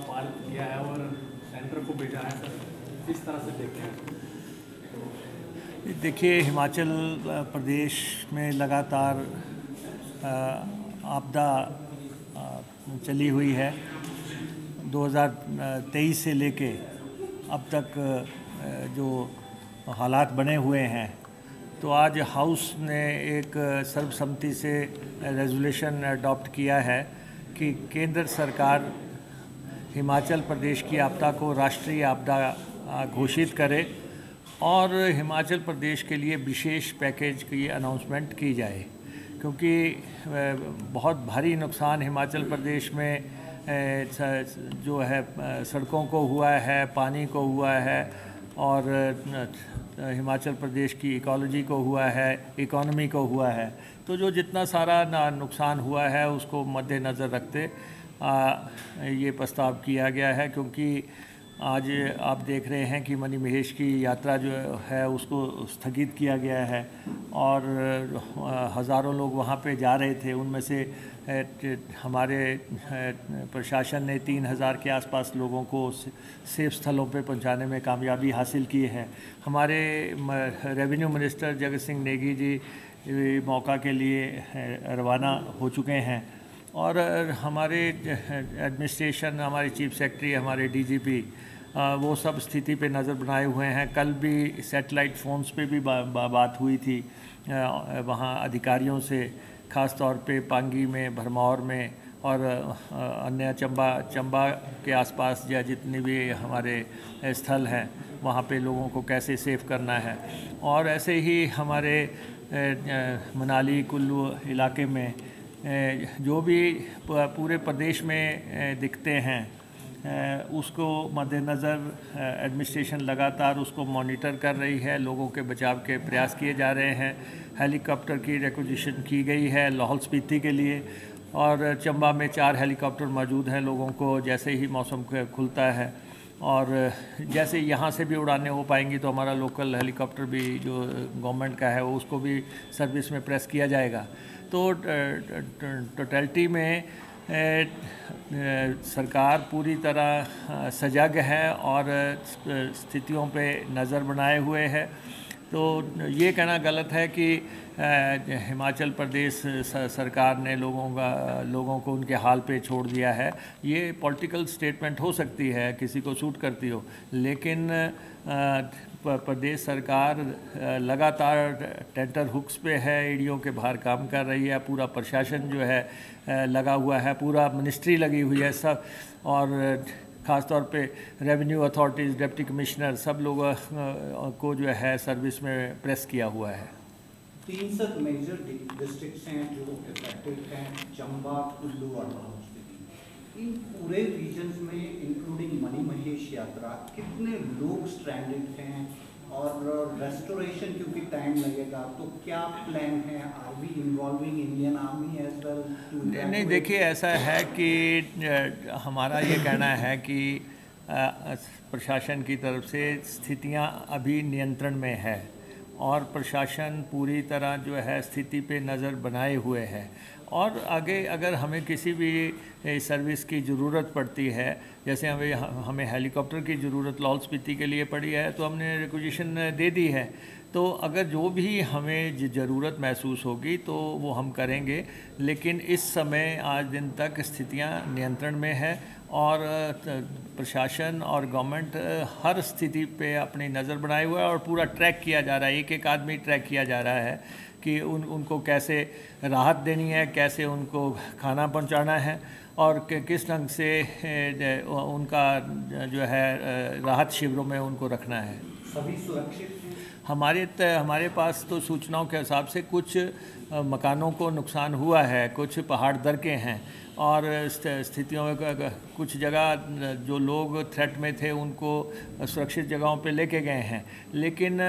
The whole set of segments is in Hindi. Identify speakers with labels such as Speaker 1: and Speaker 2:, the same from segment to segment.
Speaker 1: पार्क किया है और सेंटर को भेजा है सर, किस तरह से देखते हैं?
Speaker 2: देखिए, हिमाचल प्रदेश में लगातार आपदा चली हुई है। 2023 से लेके अब तक जो हालात बने हुए हैं, तो आज हाउस ने एक सर्वसम्मति से रेजोल्यूशन अडॉप्ट किया है कि केंद्र सरकार हिमाचल प्रदेश की आपदा को राष्ट्रीय आपदा घोषित करे और हिमाचल प्रदेश के लिए विशेष पैकेज की अनाउंसमेंट की जाए, क्योंकि बहुत भारी नुकसान हिमाचल प्रदेश में जो है सड़कों को हुआ है, पानी को हुआ है और हिमाचल प्रदेश की इकोलॉजी को हुआ है, इकोनॉमी को हुआ है। तो जो जितना सारा नुकसान हुआ है उसको मद्देनज़र रखते ये प्रस्ताव किया गया है, क्योंकि आज आप देख रहे हैं कि मणि महेश की यात्रा जो है उसको स्थगित किया गया है और हज़ारों लोग वहाँ पे जा रहे थे। उनमें से हमारे प्रशासन ने 3000 के आसपास लोगों को सेफ स्थलों पे पहुँचाने में कामयाबी हासिल की है। हमारे रेवेन्यू मिनिस्टर जगत सिंह नेगी जी मौका के लिए रवाना हो चुके हैं और हमारे एडमिनिस्ट्रेशन, हमारे चीफ सेक्रेटरी, हमारे डीजीपी वो सब स्थिति पे नज़र बनाए हुए हैं। कल भी सैटेलाइट फ़ोन्स पे भी बात हुई थी वहाँ अधिकारियों से, ख़ास तौर पे पांगी में, भरमौर में और अन्य चंबा के आसपास या जितने भी हमारे स्थल हैं वहाँ पे लोगों को कैसे सेफ करना है। और ऐसे ही हमारे मनाली कुल्लू इलाके में जो भी पूरे प्रदेश में दिखते हैं उसको मद्देनज़र एडमिनिस्ट्रेशन लगातार उसको मॉनिटर कर रही है। लोगों के बचाव के प्रयास किए जा रहे हैं। हेलीकॉप्टर की रिक्विजिशन की गई है लाहौल स्पीति के लिए और चंबा में 4 हेलीकॉप्टर मौजूद हैं लोगों को जैसे ही मौसम खुलता है। और जैसे यहाँ से भी उड़ानें हो पाएंगी तो हमारा लोकल हेलीकॉप्टर भी जो गवर्नमेंट का है उसको भी सर्विस में प्रेस किया जाएगा। तो टोटलिटी में सरकार पूरी तरह सजग है और स्थितियों पे नज़र बनाए हुए है। तो ये कहना गलत है कि हिमाचल प्रदेश सरकार ने लोगों को उनके हाल पे छोड़ दिया है। ये पॉलिटिकल स्टेटमेंट हो सकती है, किसी को सूट करती हो, लेकिन प्रदेश सरकार लगातार टेंटर हुक्स पे है, एडीओ के बाहर काम कर रही है। पूरा प्रशासन जो है लगा हुआ है, पूरा मिनिस्ट्री लगी हुई है सब, और ख़ास तौर पे रेवेन्यू अथॉरिटीज़, डिप्टी कमिश्नर सब लोगों को जो है सर्विस में प्रेस किया हुआ है।
Speaker 3: 3 सब मेजर डिस्ट्रिक्ट्स हैं जो इफेक्टेड हैं, चंबा, कुल्लू और लाहौल स्पीति। इन पूरे रीजन्स में इंक्लूडिंग मणि महेश यात्रा कितने लोग स्ट्रैंडेड हैं और रेस्टोरेशन क्योंकि टाइम लगेगा, तो क्या प्लान है? Are we involving Indian army as well?
Speaker 2: नहीं, देखिए ऐसा है कि हमारा ये कहना है कि प्रशासन की तरफ से स्थितियां अभी नियंत्रण में है और प्रशासन पूरी तरह जो है स्थिति पे नज़र बनाए हुए है। और आगे अगर हमें किसी भी सर्विस की ज़रूरत पड़ती है, जैसे हमें हेलीकॉप्टर की ज़रूरत लाहौल स्पीति के लिए पड़ी है तो हमने रिक्विजिशन दे दी है। तो अगर जो भी हमें ज़रूरत महसूस होगी तो वो हम करेंगे, लेकिन इस समय आज दिन तक स्थितियां नियंत्रण में है और प्रशासन और गवर्नमेंट हर स्थिति पे अपनी नज़र बनाए हुआ है और पूरा ट्रैक किया जा रहा है। एक आदमी ट्रैक किया जा रहा है कि उनको कैसे राहत देनी है, कैसे उनको खाना पहुंचाना है और किस ढंग से उनका जो है राहत शिविरों में उनको रखना है।
Speaker 3: सभी सुरक्षित हैं?
Speaker 2: हमारे पास तो सूचनाओं के हिसाब से कुछ मकानों को नुकसान हुआ है, कुछ पहाड़ दरके हैं और स्थितियों में कुछ जगह जो लोग थ्रेट में थे उनको सुरक्षित जगहों पे लेके गए हैं। लेकिन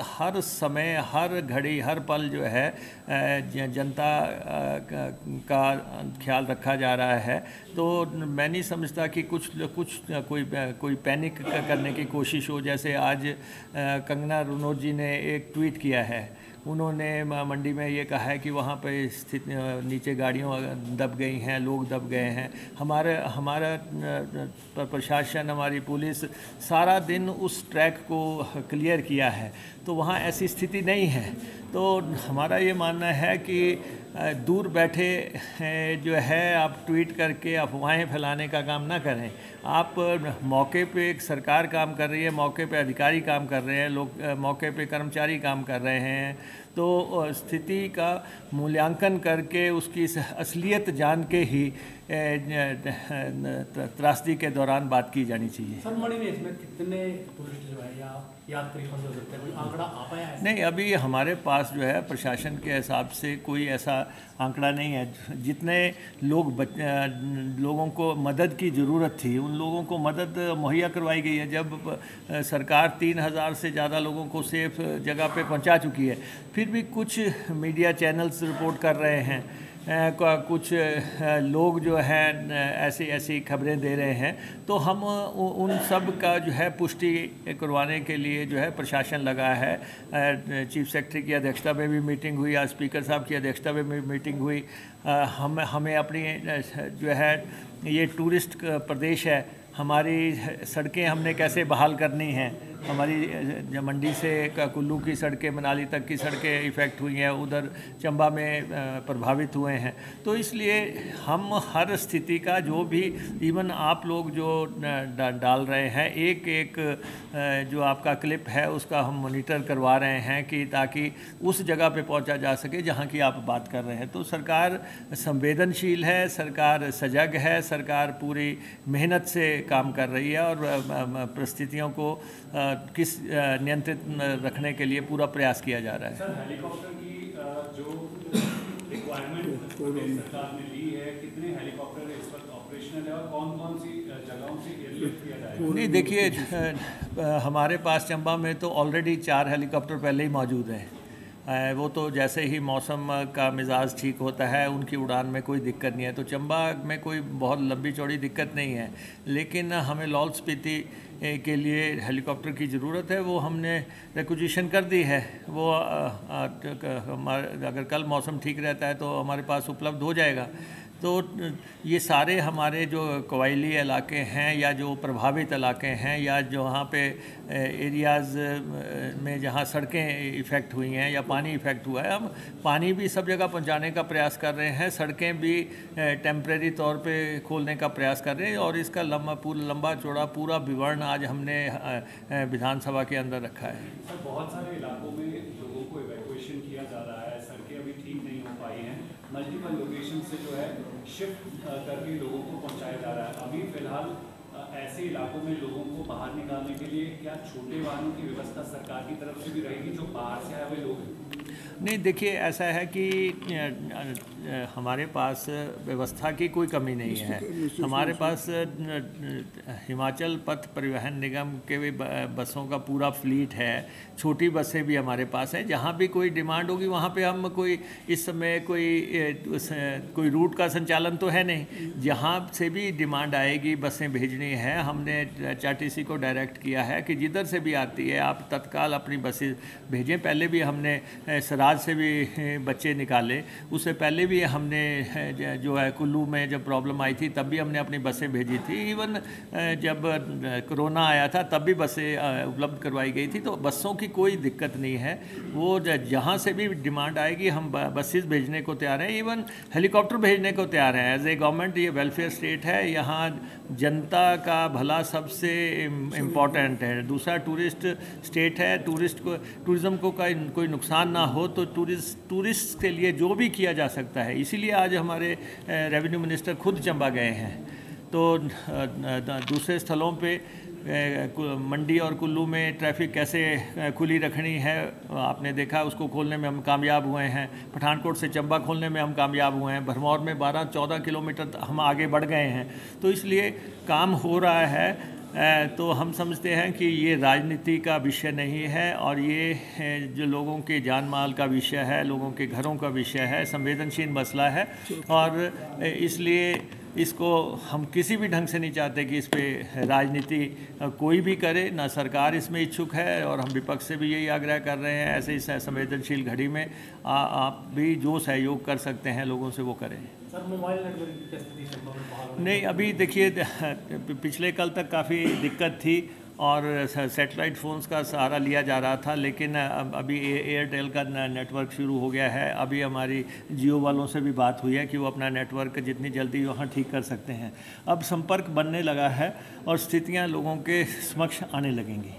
Speaker 2: हर समय, हर घड़ी, हर पल जो है जनता का ख्याल रखा जा रहा है। तो मैं नहीं समझता कि कोई पैनिक करने की कोशिश हो। जैसे आज कंगना रनौत जी ने एक ट्वीट किया है, उन्होंने मंडी में ये कहा है कि वहाँ पे स्थित नीचे गाड़ियों दब गई हैं, लोग दब गए हैं। हमारा प्रशासन, हमारी पुलिस सारा दिन उस ट्रैक को क्लियर किया है, तो वहाँ ऐसी स्थिति नहीं है। तो हमारा ये मानना है कि दूर बैठे जो है आप ट्वीट करके अफवाहें फैलाने का काम ना करें। आप मौके पे एक सरकार काम कर रही है, मौके पे अधिकारी काम कर रहे हैं, लोग मौके पे कर्मचारी काम कर रहे हैं, तो स्थिति का मूल्यांकन करके उसकी असलियत जान के ही त्रासदी के दौरान बात की जानी चाहिए।
Speaker 1: सर मणि में इसमें कितने टूरिस्ट जो है या यात्री फंसे हो सकते हैं, कोई आंकड़ा आ पाया है?
Speaker 2: नहीं, अभी हमारे पास जो है प्रशासन के हिसाब से कोई ऐसा आंकड़ा नहीं है। जितने लोगों को मदद की ज़रूरत थी उन लोगों को मदद मुहैया करवाई गई है। जब सरकार 3000 से ज़्यादा लोगों को सेफ जगह पे पहुंचा चुकी है, फिर भी कुछ मीडिया चैनल्स रिपोर्ट कर रहे हैं, कुछ लोग जो हैं ऐसी खबरें दे रहे हैं, तो हम उन सब का जो है पुष्टि करवाने के लिए जो है प्रशासन लगा है। चीफ सेक्रेटरी की अध्यक्षता में भी मीटिंग हुई, आज स्पीकर साहब की अध्यक्षता में भी मीटिंग हुई। हमें अपनी जो है ये टूरिस्ट प्रदेश है, हमारी सड़कें हमने कैसे बहाल करनी हैं। हमारी मंडी से कुल्लू की सड़कें, मनाली तक की सड़कें इफ़ेक्ट हुई हैं, उधर चंबा में प्रभावित हुए हैं। तो इसलिए हम हर स्थिति का जो भी, इवन आप लोग जो डाल रहे हैं एक जो आपका क्लिप है उसका हम मॉनिटर करवा रहे हैं कि ताकि उस जगह पे पहुंचा जा सके जहां की आप बात कर रहे हैं। तो सरकार संवेदनशील है, सरकार सजग है, सरकार पूरी मेहनत से काम कर रही है और परिस्थितियों को किस नियंत्रित रखने के लिए पूरा प्रयास किया जा रहा है।
Speaker 4: सर हेलीकॉप्टर की जो रिक्वायरमेंट सरकार ने ली है, कितने हेलीकॉप्टर इस वक्त ऑपरेशनल है और कौन-कौन सी जगहों से एयरलिफ्ट किया जाएगा?
Speaker 2: नहीं, देखिए हमारे पास चंबा में तो ऑलरेडी 4 हेलीकॉप्टर पहले ही मौजूद हैं। वो तो जैसे ही मौसम का मिजाज ठीक होता है उनकी उड़ान में कोई दिक्कत नहीं है, तो चंबा में कोई बहुत लंबी चौड़ी दिक्कत नहीं है। लेकिन हमें लाहौल स्पीति के लिए हेलीकॉप्टर की ज़रूरत है, वो हमने रिक्विजिशन कर दी है। वो अगर कल मौसम ठीक रहता है तो हमारे पास उपलब्ध हो जाएगा। तो ये सारे हमारे जो कबायली इलाके हैं या जो प्रभावित इलाके हैं या जो वहाँ पे एरियाज़ में जहाँ सड़कें इफ़ेक्ट हुई हैं या पानी इफ़ेक्ट हुआ है, हम पानी भी सब जगह पहुँचाने का प्रयास कर रहे हैं, सड़कें भी टेम्परेरी तौर पे खोलने का प्रयास कर रहे हैं और इसका लंबा चौड़ा पूरा विवरण आज हमने विधानसभा के अंदर रखा है।
Speaker 4: सर बहुत सारे इलाकों में लोगों को इवैक्यूएशन किया जा रहा है, सड़कें अभी ठीक नहीं हो पाई हैं, मल्टीपल लोकेशन से जो है शिफ्ट करके लोगों को पहुंचाया जा रहा है। अभी फिलहाल ऐसे इलाकों में लोगों को बाहर निकालने के लिए क्या छोटे वाहनों की व्यवस्था सरकार की तरफ से भी रहेगी जो बाहर से आए हुए लोग हैं?
Speaker 2: नहीं, देखिए ऐसा है कि हमारे पास व्यवस्था की कोई कमी नहीं है। हमारे पास हिमाचल पथ परिवहन निगम के भी बसों का पूरा फ्लीट है, छोटी बसें भी हमारे पास हैं। जहाँ भी कोई डिमांड होगी वहाँ पे हम कोई इस समय कोई रूट का संचालन तो है नहीं, जहाँ से भी डिमांड आएगी बसें भेजनी है। हमने HRTC को डायरेक्ट किया है कि जिधर से भी आती है आप तत्काल अपनी बसें भेजें। पहले भी हमने सराज से भी बच्चे निकाले, उससे पहले भी हमने जो है कुल्लू में जब प्रॉब्लम आई थी तब भी हमने अपनी बसें भेजी थी। इवन जब कोरोना आया था तब भी बसें उपलब्ध करवाई गई थी। तो बसों की कोई दिक्कत नहीं है, वो जहाँ से भी डिमांड आएगी हम बसेस भेजने को तैयार हैं, इवन हेलीकॉप्टर भेजने को तैयार हैं। एज ए गवर्नमेंट ये वेलफेयर स्टेट है, यहाँ जनता का भला सबसे इम्पॉर्टेंट है। दूसरा टूरिस्ट स्टेट है, टूरिज़्म को कोई नुकसान ना हो तो टूरिस्ट के लिए जो भी किया जा सकता है। इसीलिए आज हमारे रेवेन्यू मिनिस्टर खुद चंबा गए हैं। तो दूसरे स्थलों पे मंडी और कुल्लू में ट्रैफिक कैसे खुली रखनी है आपने देखा, उसको खोलने में हम कामयाब हुए हैं। पठानकोट से चंबा खोलने में हम कामयाब हुए हैं। भरमौर में 12-14 किलोमीटर हम आगे बढ़ गए हैं। तो इसलिए काम हो रहा है। तो हम समझते हैं कि ये राजनीति का विषय नहीं है और ये जो लोगों के जान माल का विषय है, लोगों के घरों का विषय है, संवेदनशील मसला है। और इसलिए इसको हम किसी भी ढंग से नहीं चाहते कि इस पे राजनीति कोई भी करे, ना सरकार इसमें इच्छुक है, और हम विपक्ष से भी यही आग्रह कर रहे हैं ऐसे इस संवेदनशील घड़ी में आप भी जो सहयोग कर सकते हैं लोगों से वो करें।
Speaker 1: सर मोबाइल नेटवर्क की क्या स्थिति है बहाल?
Speaker 2: नहीं, अभी देखिए पिछले कल तक काफ़ी दिक्कत थी और सैटेलाइट फ़ोन्स का सहारा लिया जा रहा था, लेकिन अभी एयरटेल का नेटवर्क शुरू हो गया है। अभी हमारी जियो वालों से भी बात हुई है कि वो अपना नेटवर्क जितनी जल्दी वहाँ ठीक कर सकते हैं। अब संपर्क बनने लगा है और स्थितियाँ लोगों के समक्ष आने लगेंगी।